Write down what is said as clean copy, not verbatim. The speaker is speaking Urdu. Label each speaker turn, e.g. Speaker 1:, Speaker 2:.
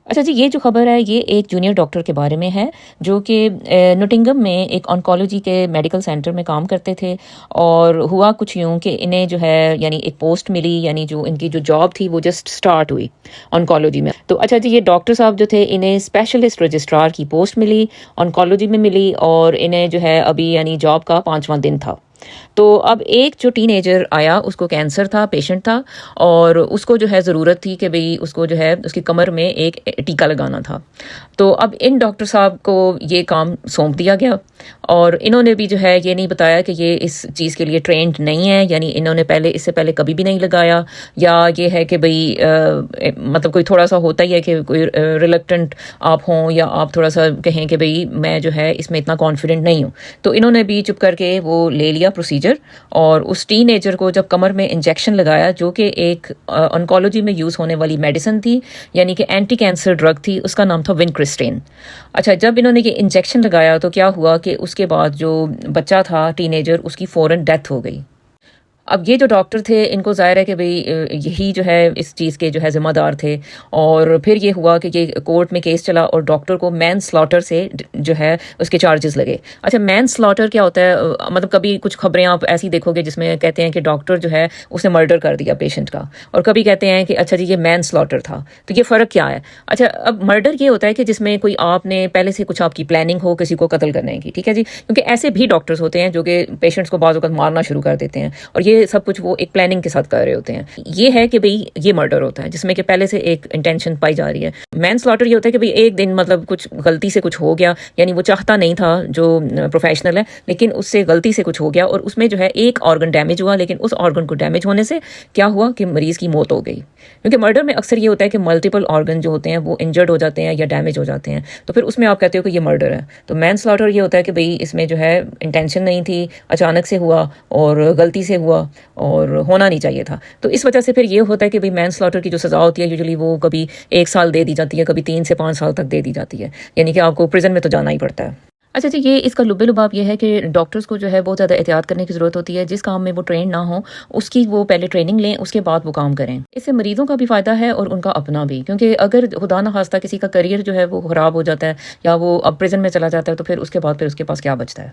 Speaker 1: اچھا جی، یہ جو خبر ہے یہ ایک جونیئر ڈاکٹر کے بارے میں ہے جو کہ نوٹنگم میں ایک آنکولوجی کے میڈیکل سینٹر میں کام کرتے تھے، اور ہوا کچھ یوں کہ انہیں جو ہے یعنی ایک پوسٹ ملی، یعنی جو ان کی جو جاب تھی وہ جسٹ سٹارٹ ہوئی آنکولوجی میں. تو اچھا جی، یہ ڈاکٹر صاحب جو تھے انہیں اسپیشلسٹ رجسٹرار کی پوسٹ ملی، آنکولوجی میں ملی، اور انہیں جو ہے ابھی یعنی جاب کا 5واں دن تھا. تو اب ایک جو ٹین ایجر آیا، اس کو کینسر تھا، پیشنٹ تھا، اور اس کو جو ہے ضرورت تھی کہ بھئی اس کو جو ہے اس کی کمر میں ایک ٹیکہ لگانا تھا. تو اب ان ڈاکٹر صاحب کو یہ کام سونپ دیا گیا، اور انہوں نے بھی جو ہے یہ نہیں بتایا کہ یہ اس چیز کے لیے ٹرینڈ نہیں ہے، یعنی انہوں نے اس سے پہلے کبھی بھی نہیں لگایا، یا یہ ہے کہ بھئی مطلب کوئی تھوڑا سا ہوتا ہی ہے کہ کوئی ریلیکٹنٹ آپ ہوں، یا آپ تھوڑا سا کہیں کہ بھئی میں جو ہے اس میں اتنا کانفیڈنٹ نہیں ہوں. تو انہوں نے بھی چپ کر کے وہ لے لیا پروسیجر، اور اس ٹین ایجر کو جب کمر میں انجیکشن لگایا، جو کہ ایک آنکولوجی میں یوز ہونے والی میڈیسن تھی، یعنی کہ اینٹی کینسر ڈرگ تھی، اس کا نام تھا ونکرسٹین. اچھا، جب انہوں نے یہ انجیکشن لگایا تو کیا ہوا کہ اس کے بعد جو بچہ تھا ٹین ایجر، اس کی فوراً ڈیتھ ہو گئی. اب یہ جو ڈاکٹر تھے ان کو ظاہر ہے کہ بھئی یہی جو ہے اس چیز کے جو ہے ذمہ دار تھے، اور پھر یہ ہوا کہ یہ کورٹ میں کیس چلا اور ڈاکٹر کو مین سلاٹر سے جو ہے اس کے چارجز لگے. اچھا، مین سلاٹر کیا ہوتا ہے؟ مطلب کبھی کچھ خبریں آپ ایسی دیکھو گے جس میں کہتے ہیں کہ ڈاکٹر جو ہے اس نے مرڈر کر دیا پیشنٹ کا، اور کبھی کہتے ہیں کہ اچھا جی یہ مین سلاٹر تھا. تو یہ فرق کیا ہے؟ اچھا، اب مرڈر یہ ہوتا ہے کہ جس میں کوئی آپ نے پہلے سے کچھ آپ کی پلاننگ ہو کسی کو قتل کرنے کی، ٹھیک ہے جی، کیونکہ ایسے بھی ڈاکٹرز ہوتے ہیں جو کہ پیشنٹس کو بعض اوقات مارنا شروع کر دیتے ہیں، اور یہ سب کچھ وہ ایک پلاننگ کے ساتھ کر رہے ہوتے ہیں. یہ ہے کہ بھئی یہ مرڈر ہوتا ہے جس میں کہ پہلے سے ایک انٹینشن پائی جا رہی ہے. مین سلاٹر یہ ہوتا ہے کہ بھئی ایک دن مطلب کچھ غلطی سے کچھ ہو گیا، یعنی وہ چاہتا نہیں تھا جو پروفیشنل ہے، لیکن اس سے غلطی سے کچھ ہو گیا، اور اس میں جو ہے ایک آرگن ڈیمیج ہوا، لیکن اس آرگن کو ڈیمیج ہونے سے کیا ہوا کہ مریض کی موت ہو گئی. کیونکہ مرڈر میں اکثر یہ ہوتا ہے کہ ملٹیپل آرگن جو ہوتے ہیں وہ انجرڈ ہو جاتے ہیں یا ڈیمیج ہو جاتے ہیں، تو پھر اس میں آپ کہتے ہو کہ یہ مرڈر ہے. تو مین سلاٹر یہ ہوتا ہے کہ بھئی اس میں جو ہے انٹینشن نہیں تھی، اچانک سے ہوا اور غلطی سے ہوا اور ہونا نہیں چاہیے تھا. تو اس وجہ سے پھر یہ ہوتا ہے کہ بھئی مین سلاٹر کی جو سزا ہوتی ہے یوزلی وہ کبھی 1 سال دے دی جاتی ہے، کبھی 3 سے 5 سال تک دے دی جاتی ہے، یعنی کہ آپ کو پریزن میں تو جانا ہی پڑتا ہے. اچھا جی، یہ اس کا لب لباب یہ ہے کہ ڈاکٹرز کو جو ہے بہت زیادہ احتیاط کرنے کی ضرورت ہوتی ہے. جس کام میں وہ ٹرینڈ نہ ہوں اس کی وہ پہلے ٹریننگ لیں، اس کے بعد وہ کام کریں. اس سے مریضوں کا بھی فائدہ ہے اور ان کا اپنا بھی، کیونکہ اگر خدا نہ خواستہ کسی کا کریئر جو ہے وہ خراب ہو جاتا ہے، یا وہ اب پریزن میں چلا جاتا ہے، تو پھر اس کے بعد پھر اس کے پاس کیا بچتا ہے.